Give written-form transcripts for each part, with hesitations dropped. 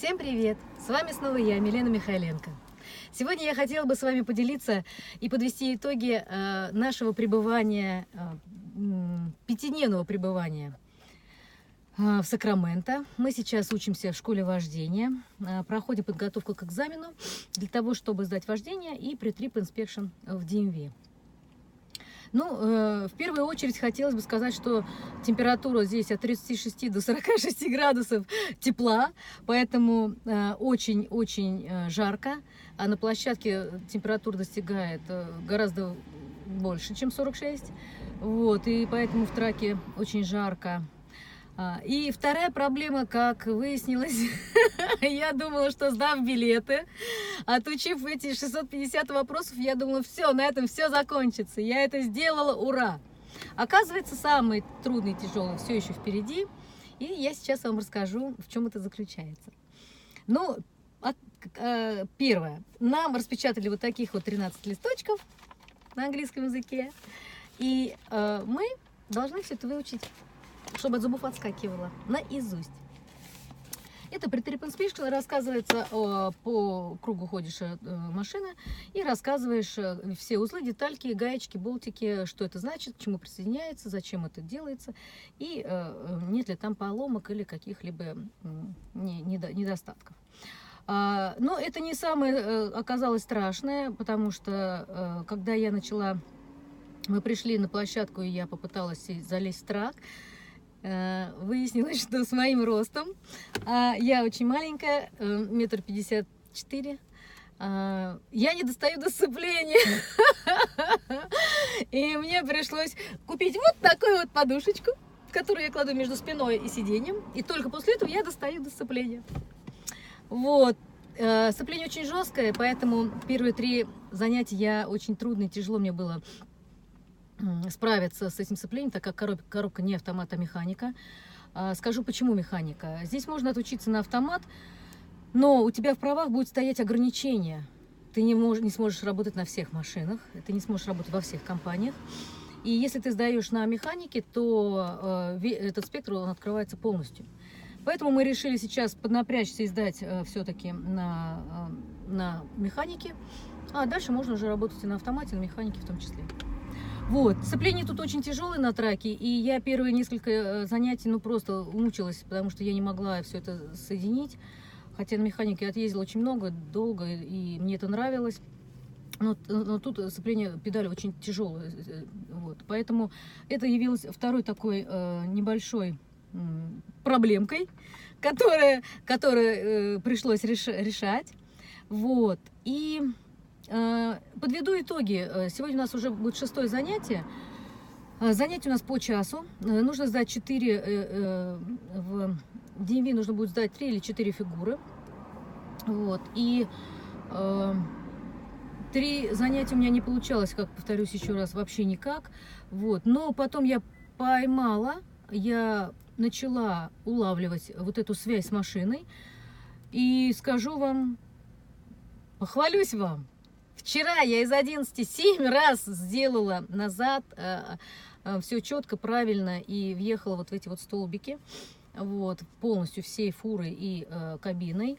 Всем привет! С вами снова я, Милена Михайленко. Сегодня я хотела бы с вами поделиться и подвести итоги нашего пребывания, пятидневного пребывания в Сакраменто. Мы сейчас учимся в школе вождения, проходим подготовку к экзамену для того, чтобы сдать вождение и pre-trip inspection в DMV. В первую очередь хотелось бы сказать, что температура здесь от 36 до 46 градусов тепла, поэтому очень-очень жарко, а на площадке температура достигает гораздо больше, чем 46, и поэтому в траке очень жарко. И вторая проблема, как выяснилось, я думала, что сдав билеты, отучив эти 650 вопросов, я думала, все, на этом все закончится. Я это сделала, ура! Оказывается, самый трудный и тяжелый все еще впереди, и я сейчас вам расскажу, в чем это заключается. Первое. Нам распечатали вот таких вот 13 листочков на английском языке, и мы должны все это выучить, чтобы от зубов отскакивало, наизусть. Это pre-trip inspection, рассказывается по кругу ходишь машины и рассказываешь все узлы, детальки, гаечки, болтики, что это значит, к чему присоединяется, зачем это делается и нет ли там поломок или каких-либо недостатков. Но это не самое оказалось страшное, потому что когда мы пришли на площадку, и я попыталась залезть в трак, выяснилось, что с моим ростом, я очень маленькая, 1,54 м, я не достаю до сцепления. И мне пришлось купить вот такую вот подушечку, которую я кладу между спиной и сиденьем, и только после этого я достаю до сцепления. Сцепление очень жесткое, поэтому первые 3 занятия очень трудно и тяжело мне было справиться с этим сцеплением, так как коробка не автомат, а механика. Скажу, почему механика. Здесь можно отучиться на автомат, но у тебя в правах будет стоять ограничение. Ты не сможешь работать на всех машинах, ты не сможешь работать во всех компаниях. И если ты сдаешь на механике, то этот спектр он открывается полностью. Поэтому мы решили сейчас поднапрячься и сдать все-таки на механике. А дальше можно уже работать и на автомате, и на механике в том числе. Сцепление тут очень тяжелое на траке, и я первые несколько занятий просто мучилась, потому что я не могла все это соединить. Хотя на механике я отъездила очень долго, и мне это нравилось. Но тут сцепление педали очень тяжелое. Поэтому это явилось второй такой небольшой проблемкой, которую пришлось решать. И подведу итоги. Сегодня у нас уже будет 6-е занятие. Занятие у нас по часу. Нужно сдать 4, в DMV нужно будет сдать 3 или 4 фигуры. И 3 занятия у меня не получалось, как повторюсь еще раз, вообще никак. Но потом я начала улавливать вот эту связь с машиной. И скажу вам, похвалюсь вам. Вчера я из 11 7 раз сделала назад, все четко, правильно, и въехала вот в эти вот столбики, полностью всей фурой и кабиной.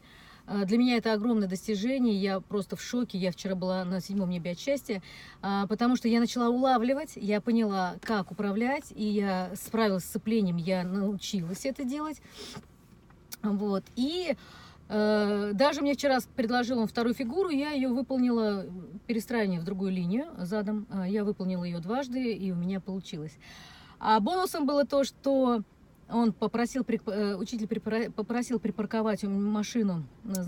Для меня это огромное достижение, я просто в шоке, я вчера была на 7-м небе от счастья, потому что я начала улавливать, я поняла, как управлять, и я справилась с сцеплением, я научилась это делать. И даже мне вчера предложил он 2-ю фигуру, я ее выполнила, перестраивание в другую линию задом, я выполнила ее дважды, и у меня получилось. А бонусом было то, что учитель попросил припарковать машину, на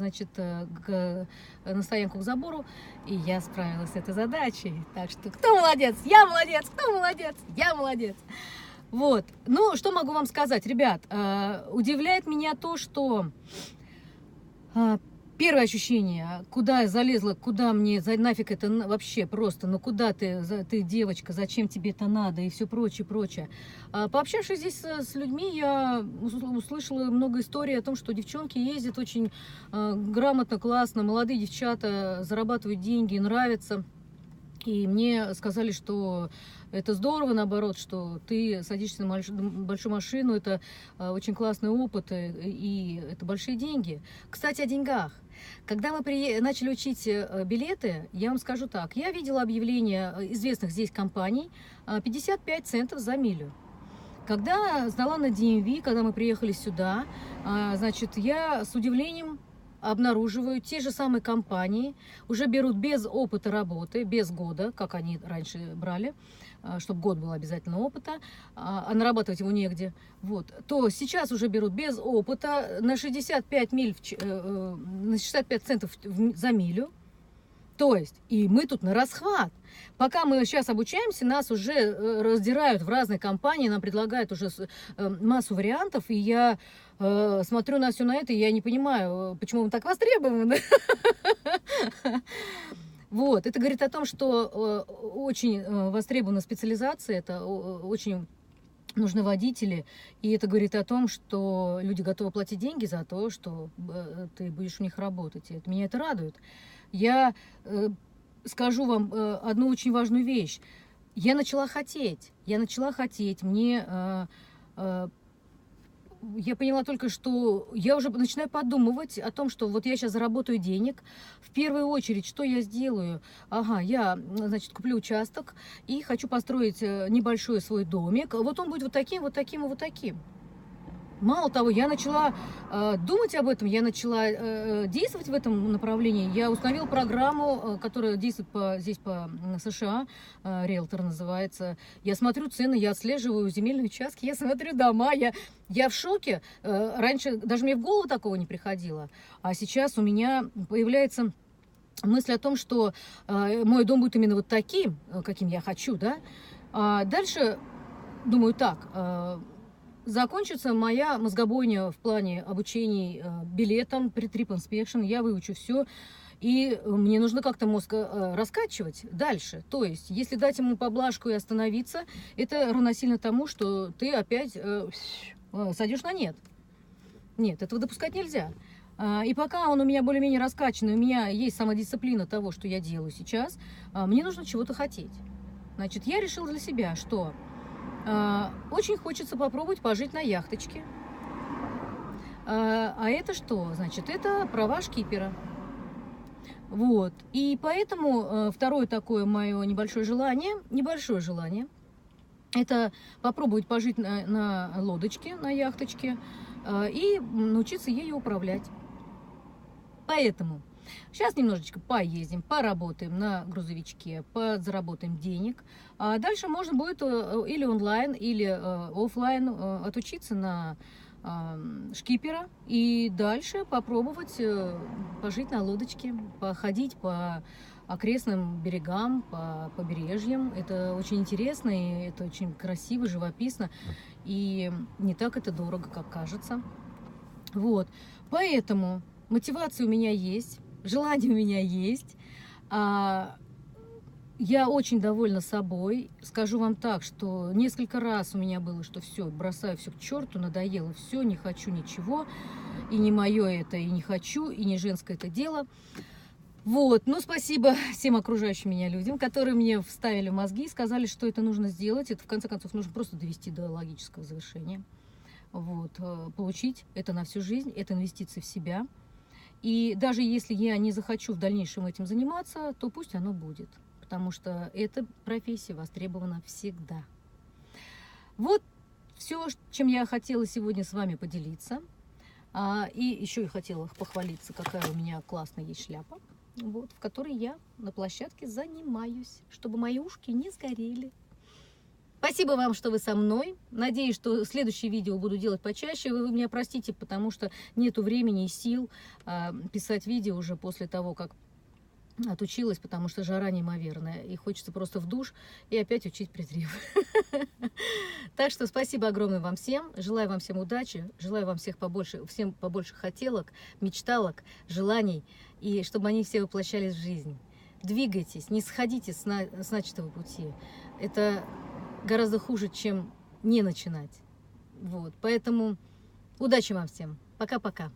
стоянку к забору, и я справилась с этой задачей. Так что кто молодец? Я молодец! Кто молодец? Я молодец! Что могу вам сказать, ребят? Удивляет меня то, что первое ощущение, куда я залезла, куда мне, нафиг это вообще просто, куда ты девочка, зачем тебе это надо и все прочее. Пообщавшись здесь с людьми, я услышала много историй о том, что девчонки ездят очень грамотно, классно, молодые девчата зарабатывают деньги, нравится. И мне сказали, что это здорово, наоборот, что ты садишься на большую машину, это очень классный опыт, и это большие деньги. Кстати, о деньгах. Когда мы начали учить билеты, я вам скажу так, я видела объявления известных здесь компаний 55 центов за милю. Когда сдала на DMV, когда мы приехали сюда, значит, я с удивлением обнаруживаю, те же самые компании уже берут без опыта работы, без года, как они раньше брали, чтобы год был обязательно опыта, а нарабатывать его негде, вот, то сейчас уже берут без опыта на 65 на 65 центов за милю. То есть, и мы тут на расхват. Пока мы сейчас обучаемся, нас уже раздирают в разные компании, нам предлагают уже массу вариантов, и я смотрю на все на это, и я не понимаю, почему мы так востребованы. Вот, это говорит о том, что очень востребована специализация, это очень нужны водители, и это говорит о том, что люди готовы платить деньги за то, что ты будешь у них работать, и меня это радует. Я скажу вам одну очень важную вещь. Я начала хотеть, мне... Я поняла только, что я уже начинаю подумывать о том, что вот я сейчас заработаю денег. В первую очередь, что я сделаю? Ага, я, значит, куплю участок и хочу построить небольшой свой домик. Вот он будет вот таким, вот таким и вот таким. Мало того, я начала думать об этом, я начала действовать в этом направлении. Я установила программу, которая действует здесь по США, риэлтор называется. Я смотрю цены, я отслеживаю земельные участки, я смотрю дома, я в шоке. Раньше даже мне в голову такого не приходило. А сейчас у меня появляется мысль о том, что мой дом будет именно вот таким, каким я хочу, да. А дальше думаю так... Закончится моя мозгобойня в плане обучений билетам, pre-trip inspection, я выучу все, и мне нужно как-то мозг раскачивать дальше. То есть, если дать ему поблажку и остановиться, это равносильно тому, что ты опять сойдешь на нет. Нет, этого допускать нельзя. И пока он у меня более-менее раскачан, у меня есть самодисциплина того, что я делаю сейчас, мне нужно чего-то хотеть. Значит, я решила для себя, что... очень хочется попробовать пожить на яхточке. А это что? Значит, это права шкипера. Вот. И поэтому второе такое мое небольшое желание, это попробовать пожить на лодочке, на яхточке и научиться ею управлять. Поэтому сейчас немножечко поездим, поработаем на грузовичке, заработаем денег. А дальше можно будет или онлайн, или офлайн отучиться на шкипера и дальше попробовать пожить на лодочке, походить по окрестным берегам, по побережьям. Это очень интересно, и это очень красиво, живописно, и не так это дорого, как кажется. Вот, поэтому мотивация у меня есть. Желание у меня есть. Я очень довольна собой. Скажу вам так, что несколько раз у меня было, что все, бросаю все к черту, надоело все, не хочу ничего. И не мое это, и не хочу, и не женское это дело. Вот, ну спасибо всем окружающим меня людям, которые мне вставили в мозги и сказали, что это нужно сделать. Это в конце концов нужно просто довести до логического завершения. Вот, получить это на всю жизнь, это инвестиции в себя. И даже если я не захочу в дальнейшем этим заниматься, то пусть оно будет. Потому что эта профессия востребована всегда. Вот все, чем я хотела сегодня с вами поделиться. И еще я хотела похвалиться, какая у меня классная есть шляпа, вот, в которой я на площадке занимаюсь, чтобы мои ушки не сгорели. Спасибо вам, что вы со мной. Надеюсь, что следующие видео буду делать почаще. Вы меня простите, потому что нету времени и сил писать видео уже после того, как отучилась, потому что жара неимоверная. И хочется просто в душ и опять учить pre-trip. Так что спасибо огромное вам всем. Желаю вам всем удачи. Желаю вам всем побольше хотелок, мечталок, желаний. И чтобы они все воплощались в жизнь. Двигайтесь, не сходите с начатого пути. Это гораздо хуже, чем не начинать. Вот. Поэтому удачи вам всем. Пока-пока.